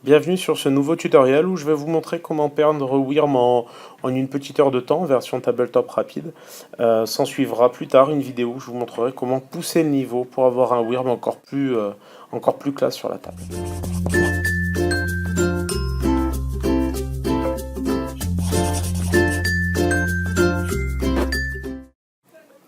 Bienvenue sur ce nouveau tutoriel où je vais vous montrer comment perdre Wyrm en une petite heure de temps, version tabletop rapide. S'en suivra plus tard une vidéo où je vous montrerai comment pousser le niveau pour avoir un Wyrm encore plus classe sur la table.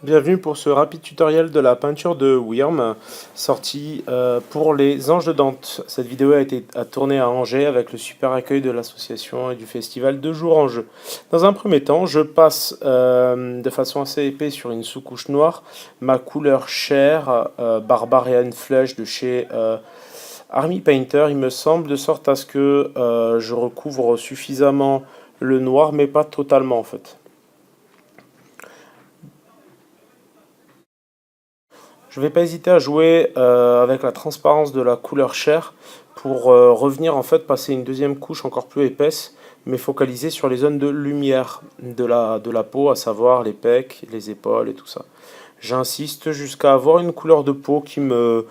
Bienvenue pour ce rapide tutoriel de la peinture de Wyrm, sorti pour les Anges de Dante. Cette vidéo a été tournée à Angers avec le super accueil de l'association et du festival 2 jours en jeu. Dans un premier temps, je passe de façon assez épais sur une sous-couche noire ma couleur chair, Barbarian Flush de chez Army Painter, il me semble, de sorte à ce que je recouvre suffisamment le noir, mais pas totalement en fait. Je ne vais pas hésiter à jouer avec la transparence de la couleur chair pour revenir en fait passer une deuxième couche encore plus épaisse, mais focalisée sur les zones de lumière de la peau, à savoir les pecs, les épaules et tout ça. J'insiste jusqu'à avoir une couleur de peau qui me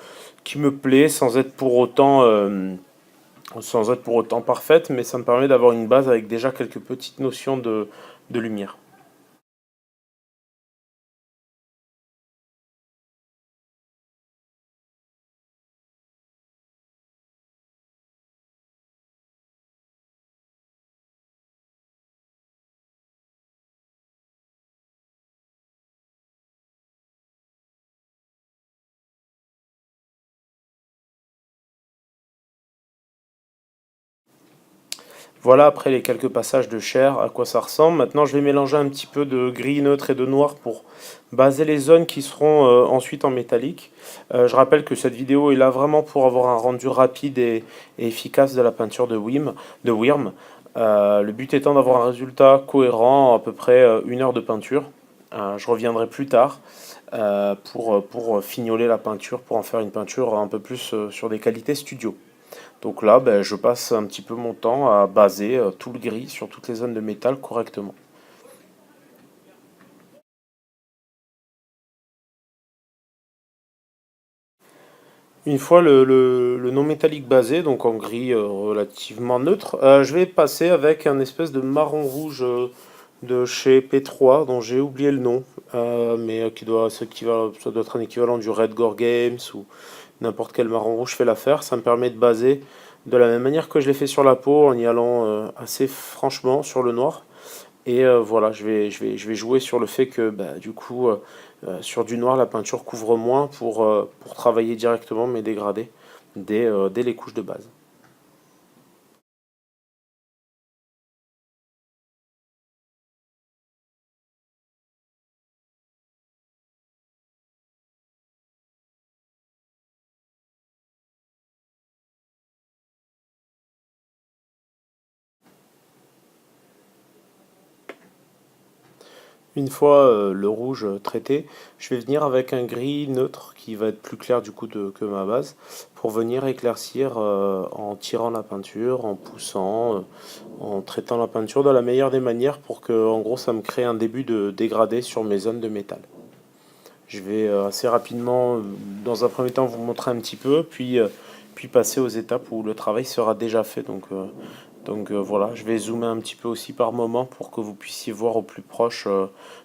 plaît sans être pour autant parfaite, mais ça me permet d'avoir une base avec déjà quelques petites notions de lumière. Voilà, après les quelques passages de chair, à quoi ça ressemble. Maintenant, je vais mélanger un petit peu de gris neutre et de noir pour baser les zones qui seront ensuite en métallique. Je rappelle que cette vidéo est là vraiment pour avoir un rendu rapide et efficace de la peinture de Wyrm. Le but étant d'avoir un résultat cohérent, à peu près 1 heure de peinture. Je reviendrai plus tard pour fignoler la peinture, pour en faire une peinture un peu plus sur des qualités studio. Donc là, ben, je passe un petit peu mon temps à baser tout le gris sur toutes les zones de métal correctement. Une fois le non métallique basé, donc en gris relativement neutre, je vais passer avec un espèce de marron rouge de chez P3 dont j'ai oublié le nom, mais ça doit être un équivalent du Red Gore Games ou n'importe quel marron rouge fait l'affaire. Ça me permet de baser de la même manière que je l'ai fait sur la peau en y allant assez franchement sur le noir. Et voilà, je vais jouer sur le fait que bah, du coup, sur du noir, la peinture couvre moins pour travailler directement mes dégradés dès les couches de base. Une fois le rouge traité, je vais venir avec un gris neutre qui va être plus clair du coup que ma base pour venir éclaircir en tirant la peinture, en poussant, en traitant la peinture de la meilleure des manières pour que en gros ça me crée un début de dégradé sur mes zones de métal. Je vais assez rapidement, dans un premier temps, vous montrer un petit peu, puis passer aux étapes où le travail sera déjà fait. Voilà, je vais zoomer un petit peu aussi par moment pour que vous puissiez voir au plus proche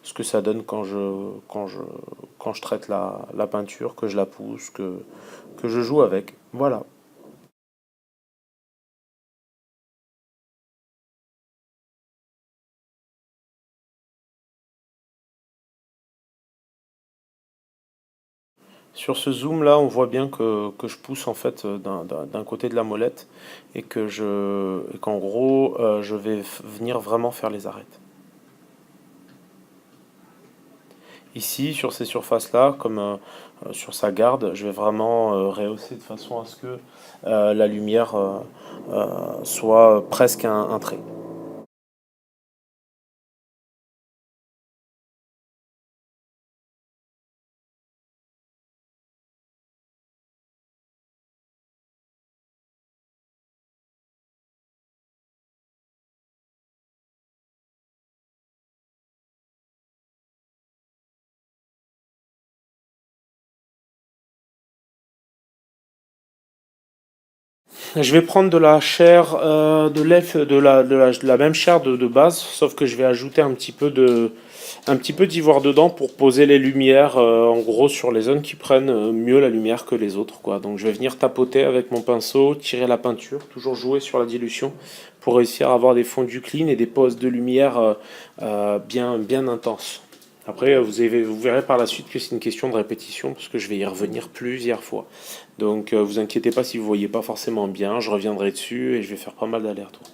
ce que ça donne quand je traite la peinture, que je la pousse, que je joue avec. Voilà. Sur ce zoom là, on voit bien que je pousse en fait d'un côté de la molette et qu'en gros, je vais venir vraiment faire les arêtes. Ici, sur ces surfaces-là, comme sur sa garde, je vais vraiment rehausser de façon à ce que la lumière soit presque un trait. Je vais prendre de la chair de l'elfe, de la même chair de base, sauf que je vais ajouter un petit peu d'ivoire dedans pour poser les lumières, en gros, sur les zones qui prennent mieux la lumière que les autres, quoi. Donc je vais venir tapoter avec mon pinceau, tirer la peinture, toujours jouer sur la dilution pour réussir à avoir des fondus clean et des poses de lumière bien intenses. Après, vous verrez par la suite que c'est une question de répétition, parce que je vais y revenir plusieurs fois. Donc, vous inquiétez pas si vous voyez pas forcément bien, je reviendrai dessus et je vais faire pas mal d'allers-retours.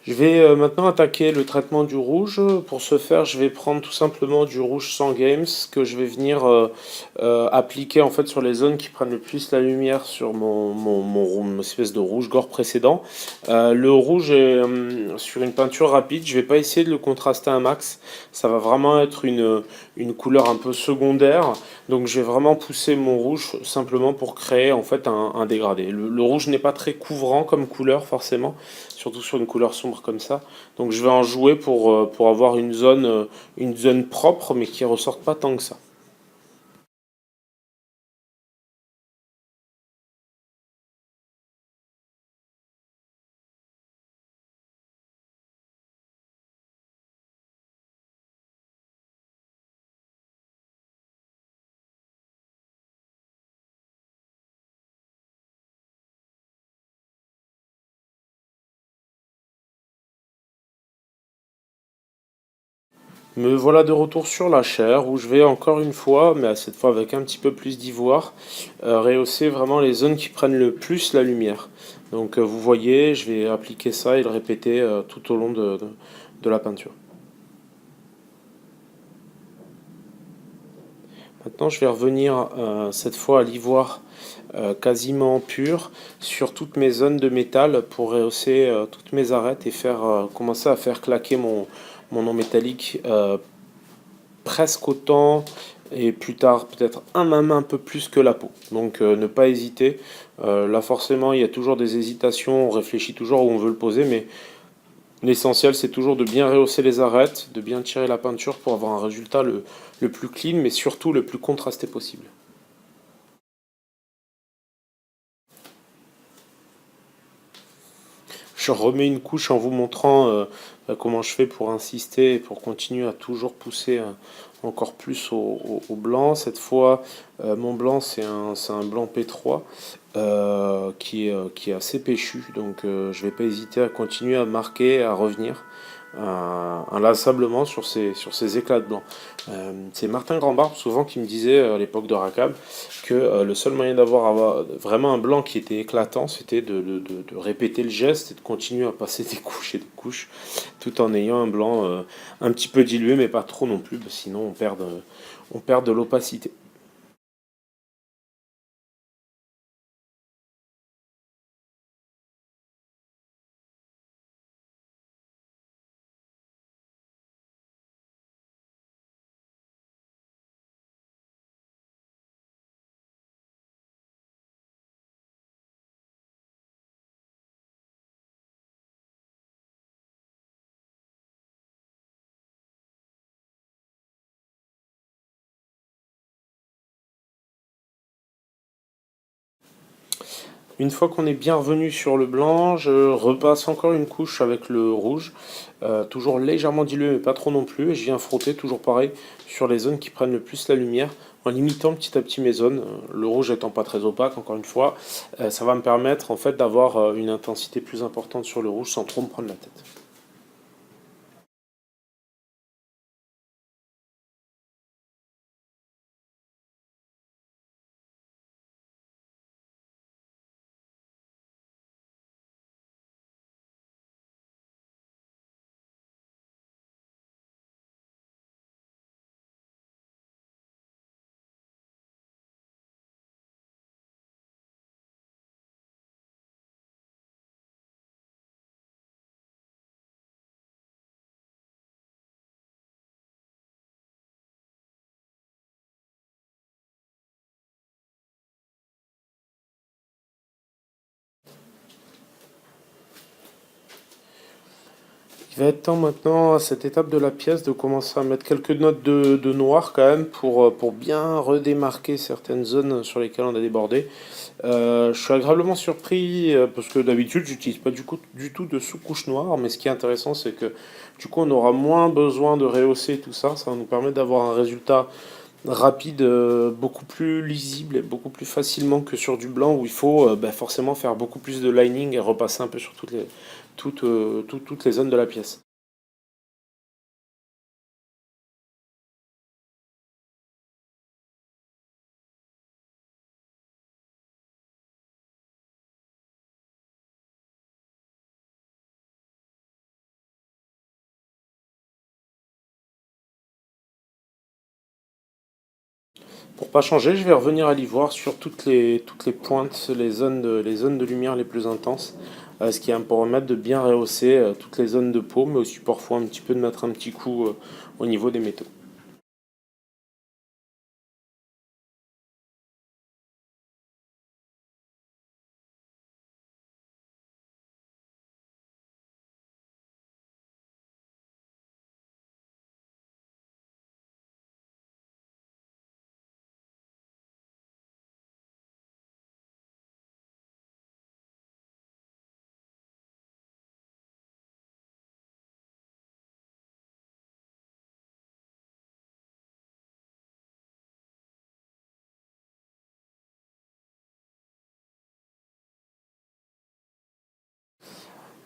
Je vais maintenant attaquer le traitement du rouge. Pour ce faire, je vais prendre tout simplement du rouge sans games que je vais venir appliquer en fait sur les zones qui prennent le plus la lumière sur mon espèce de rouge gore précédent. Le rouge est sur une peinture rapide. Je vais pas essayer de le contraster un max. Ça va vraiment être une couleur un peu secondaire. Donc je vais vraiment pousser mon rouge simplement pour créer en fait un dégradé. Le rouge n'est pas très couvrant comme couleur forcément, surtout sur une couleur sombre comme ça. Donc je vais en jouer pour avoir une zone propre, mais qui ressorte pas tant que ça. Me voilà de retour sur la chair où je vais encore une fois, mais cette fois avec un petit peu plus d'ivoire, rehausser vraiment les zones qui prennent le plus la lumière. Donc vous voyez, je vais appliquer ça et le répéter tout au long de la peinture. Maintenant, je vais revenir cette fois à l'ivoire quasiment pur sur toutes mes zones de métal pour rehausser toutes mes arêtes et commencer à faire claquer mon non métallique presque autant et plus tard peut-être même un peu plus que la peau. Donc ne pas hésiter. Là forcément il y a toujours des hésitations, on réfléchit toujours où on veut le poser, mais l'essentiel c'est toujours de bien rehausser les arêtes, de bien tirer la peinture pour avoir un résultat le plus clean, mais surtout le plus contrasté possible. Je remets une couche en vous montrant comment je fais pour insister et pour continuer à toujours pousser encore plus au blanc. Cette fois, mon blanc, c'est un blanc P3 qui est assez péchu. Donc, je ne vais pas hésiter à continuer à marquer, à revenir inlassablement sur ces éclats de blanc. C'est Martin Grandbarbe souvent qui me disait à l'époque de Racab que le seul moyen d'avoir vraiment un blanc qui était éclatant, c'était de répéter le geste et de continuer à passer des couches et des couches, tout en ayant un blanc un petit peu dilué, mais pas trop non plus, sinon on perd de l'opacité. Une fois qu'on est bien revenu sur le blanc, je repasse encore une couche avec le rouge, toujours légèrement dilué mais pas trop non plus, et je viens frotter toujours pareil sur les zones qui prennent le plus la lumière en limitant petit à petit mes zones, le rouge étant pas très opaque encore une fois, ça va me permettre en fait d'avoir une intensité plus importante sur le rouge sans trop me prendre la tête. va être temps maintenant, à cette étape de la pièce, de commencer à mettre quelques notes de noir quand même pour bien redémarquer certaines zones sur lesquelles on a débordé. Je suis agréablement surpris parce que d'habitude j'utilise pas du tout de sous-couche noire, mais ce qui est intéressant c'est que du coup on aura moins besoin de rehausser tout ça, ça va nous permettre d'avoir un résultat rapide, beaucoup plus lisible et beaucoup plus facilement que sur du blanc où il faut forcément faire beaucoup plus de lining et repasser un peu sur toutes les zones de la pièce. Pour pas changer, je vais revenir à l'ivoire sur toutes les pointes, les zones de lumière les plus intenses, ce qui va me permettre de bien rehausser toutes les zones de peau, mais aussi parfois un petit peu de mettre un petit coup au niveau des métaux.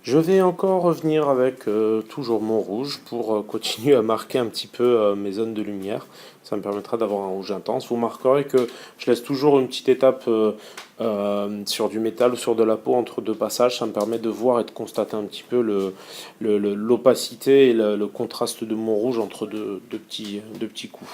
Je vais encore revenir avec toujours mon rouge pour continuer à marquer un petit peu mes zones de lumière. Ça me permettra d'avoir un rouge intense. Vous marquerez que je laisse toujours une petite étape sur du métal ou sur de la peau entre deux passages. Ça me permet de voir et de constater un petit peu l'opacité et le contraste de mon rouge entre deux petits coups.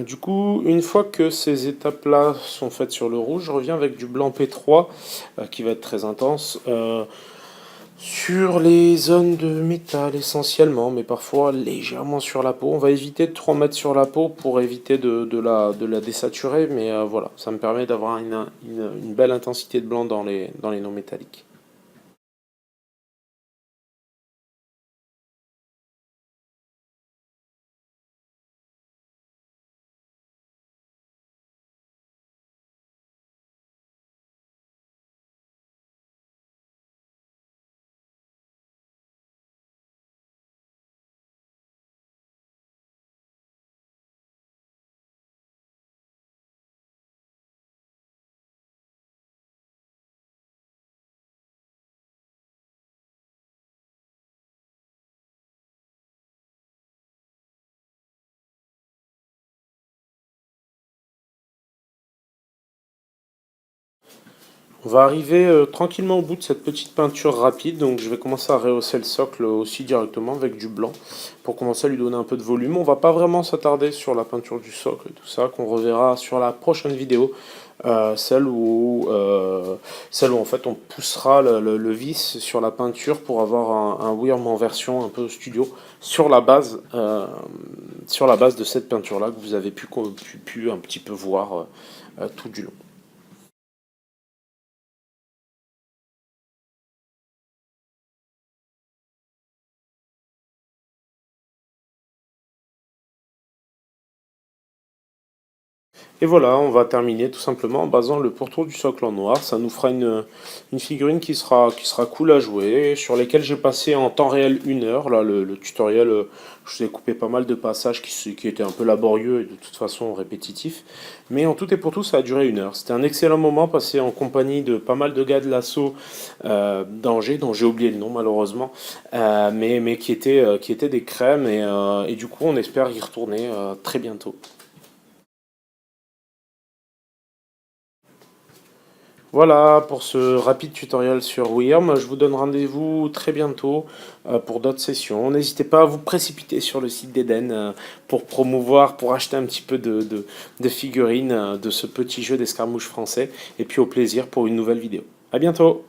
Du coup, une fois que ces étapes-là sont faites sur le rouge, je reviens avec du blanc P3 qui va être très intense. Sur les zones de métal essentiellement, mais parfois légèrement sur la peau. On va éviter de trop mettre sur la peau pour éviter de la désaturer, mais voilà, ça me permet d'avoir une belle intensité de blanc dans les non métalliques. On va arriver tranquillement au bout de cette petite peinture rapide, donc je vais commencer à rehausser le socle aussi directement avec du blanc pour commencer à lui donner un peu de volume. On va pas vraiment s'attarder sur la peinture du socle et tout ça, qu'on reverra sur la prochaine vidéo, euh, celle où, euh, celle où en fait on poussera le vis sur la peinture pour avoir un Wyrm en version un peu studio sur la base de cette peinture-là que vous avez pu un petit peu voir tout du long. Et voilà, on va terminer tout simplement en basant le pourtour du socle en noir. Ça nous fera une figurine qui sera cool à jouer, sur lesquelles j'ai passé en temps réel 1 heure. Là, le tutoriel, je vous ai coupé pas mal de passages qui étaient un peu laborieux et de toute façon répétitifs. Mais en tout et pour tout, ça a duré 1 heure. C'était un excellent moment passé en compagnie de pas mal de gars de l'assaut d'Angers, dont j'ai oublié le nom malheureusement, qui étaient des crèmes. Et du coup, on espère y retourner très bientôt. Voilà pour ce rapide tutoriel sur Wyrm. Je vous donne rendez-vous très bientôt pour d'autres sessions. N'hésitez pas à vous précipiter sur le site d'Eden pour promouvoir, pour acheter un petit peu de figurines de ce petit jeu d'escarmouche français. Et puis au plaisir pour une nouvelle vidéo. À bientôt!